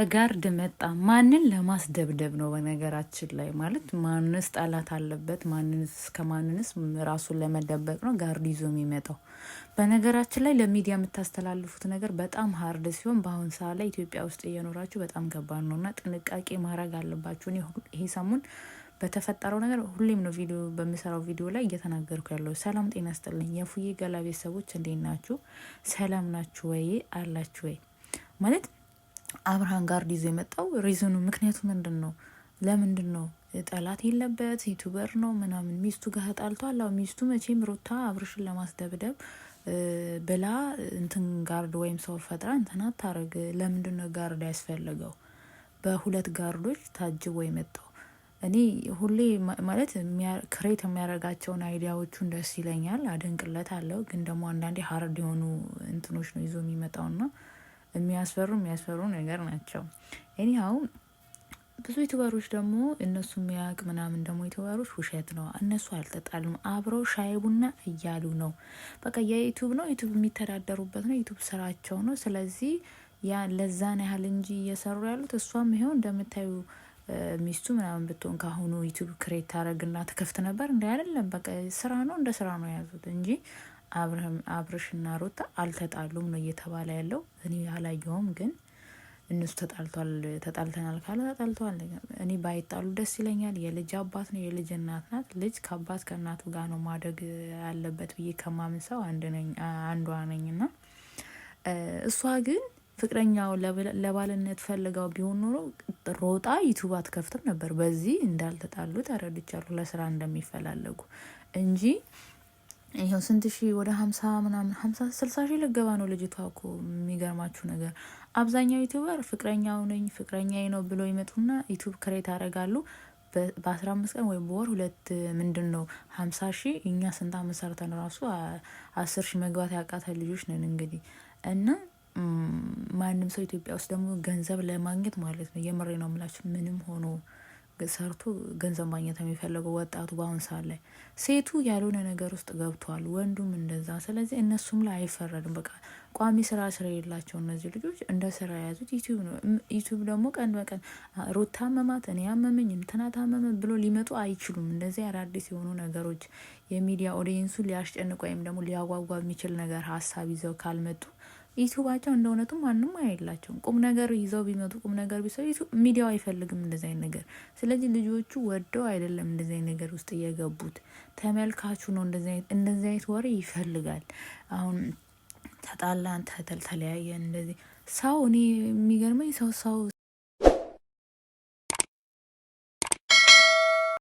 በጋርድ መጣ። ማንን ለማስደብደብ ነው? በነገራችን ላይ ማለት ማንስ ጠላት አለበት? ማንንስ ከማንንስ ራሱን ለመደበቅ ነው ጋርድ ይዞ የሚመጣው? በነገራችን ላይ ለሚዲያ የምታስተላልፉት ነገር በጣም ሀርድ ሲሆን በአሁን ሰዓት ላይ ኢትዮጵያ ውስጥ እየኖራችሁ በጣም ከባድ ነው እና ጥንቃቄ ማድረግ አለባችሁ። ይሄ ሰሞን በተፈጠረው ነገር ሁሌም ነው በምሰራው ቪዲዮ ላይ እየተናገርኩ ያለው። ሰላም ጤና ስጥልኝ የፉዬ ገላ ቤተሰቦች እንዴት ናችሁ? ሰላም ናችሁ ወይ? አላችሁ ወይ? ማለት አብርሃም ጋርድ ይዞ የመጣው ሪዝኑ ምክንያቱ ምንድን ነው? ለምንድን ነው? ጠላት የለበት ዩቱበር ነው ምናምን ሚስቱ ጋር ተጣልቷል። ሚስቱ መቼም ሩታ አብርሽን ለማስደብደብ ብላ እንትን ጋርድ ወይም ሰው ፈጥራ እንትና ታረግ። ለምንድን ነው ጋርድ ያስፈልገው? በሁለት ጋርዶች ታጅቦ የመጣው እኔ ሁሌ ማለት ክሬት የሚያደርጋቸውን አይዲያዎቹን ደስ ይለኛል፣ አደንቅለት አለው። ግን ደግሞ አንዳንዴ ሀርድ የሆኑ እንትኖች ነው ይዞ የሚመጣውና የሚያስፈሩ ነገር ናቸው። እኒያው ብዙ ዩቱበሮች ደግሞ እነሱ የሚያውቅ ምናምን ደግሞ ዩቱበሮች ውሸት ነው፣ እነሱ አልተጣሉም፣ አብረው ሻይ ቡና እያሉ ነው። በቃ የዩቱብ ነው፣ ዩቱብ የሚተዳደሩበት ነው፣ ዩቱብ ስራቸው ነው። ስለዚህ ያ ለዛን ያህል እንጂ እየሰሩ ያሉት እሷም ይሄው እንደምታዩ ሚስቱ ምናምን ብትሆን ካሁኑ ዩቱብ ክሬት ታረግና ትከፍት ነበር። እንደ አይደለም በቃ ስራ ነው፣ እንደ ስራ ነው የያዙት እንጂ አብርሽና ሩታ አልተጣሉም ነው እየተባለ ያለው። እኔ አላየሁም፣ ግን እነሱ ተጣልተናል ካለ ተጣልተዋል። እኔ ባይጣሉ ደስ ይለኛል። የልጅ አባት ነው፣ የልጅ እናት ናት። ልጅ ከአባት ከእናቱ ጋር ነው ማደግ ያለበት ብዬ ከማምን ሰው አንዷ ነኝና እሷ ግን ፍቅረኛው ለባልነት ፈልጋው ቢሆን ኖሮ ሮጣ ዩቱብ አትከፍትም ነበር። በዚህ እንዳልተጣሉ ተረድቻለሁ፣ ለስራ እንደሚፈላለጉ እንጂ ይሄው ስንት ሺህ ወደ 50 ምናምን 60 ሺህ ልገባ ነው ልጅቷ እኮ። የሚገርማችሁ ነገር አብዛኛው ዩቱበር ፍቅረኛዬ ነው ብሎ ይመጡና ዩቱብ ክሬት ያደርጋሉ። በ15 ቀን ወይም በወር ሁለት ምንድን ነው 50 ሺህ። እኛ ስንት አመት ሰርተን ራሱ 10 ሺህ መግባት ያቃተ ልጆች ነን እንግዲህ። እና ማንም ሰው ኢትዮጵያ ውስጥ ደግሞ ገንዘብ ለማግኘት ማለት ነው፣ የምሬ ነው የምላችሁ፣ ምንም ሆኖ ሰርቶ ገንዘብ ማግኘት የሚፈልገው ወጣቱ በአሁን ሰዓት ላይ ሴቱ ያልሆነ ነገር ውስጥ ገብቷል፣ ወንዱም እንደዛ። ስለዚህ እነሱም ላይ አይፈረድም። በቃ ቋሚ ስራ የሌላቸው እነዚህ ልጆች እንደ ስራ የያዙት ዩቲዩብ ነው። ዩቲዩብ ደግሞ ቀን በቀን ሩታ አመማት፣ እኔ አመመኝ፣ እንትና ታመመ ብሎ ሊመጡ አይችሉም። እንደዚህ አዳዲስ የሆኑ ነገሮች የሚዲያ ኦዲየንሱ ሊያስጨንቅ ወይም ደግሞ ሊያጓጓ የሚችል ነገር ሀሳብ ይዘው ካልመጡ ዩቱባቸው እንደ እውነቱ ማንም አይላቸውም። ቁም ነገር ይዘው ቢመጡ ቁም ነገር ቢሰሩ ሚዲያው አይፈልግም እንደዚህ አይነት ነገር። ስለዚህ ልጆቹ ወደው አይደለም እንደዚህ አይነት ነገር ውስጥ እየገቡት፣ ተመልካቹ ነው እንደዚህ አይነት ወሬ ይፈልጋል። አሁን ተጣላን ተለያየን እንደዚህ ሰው እኔ የሚገርመኝ ሰው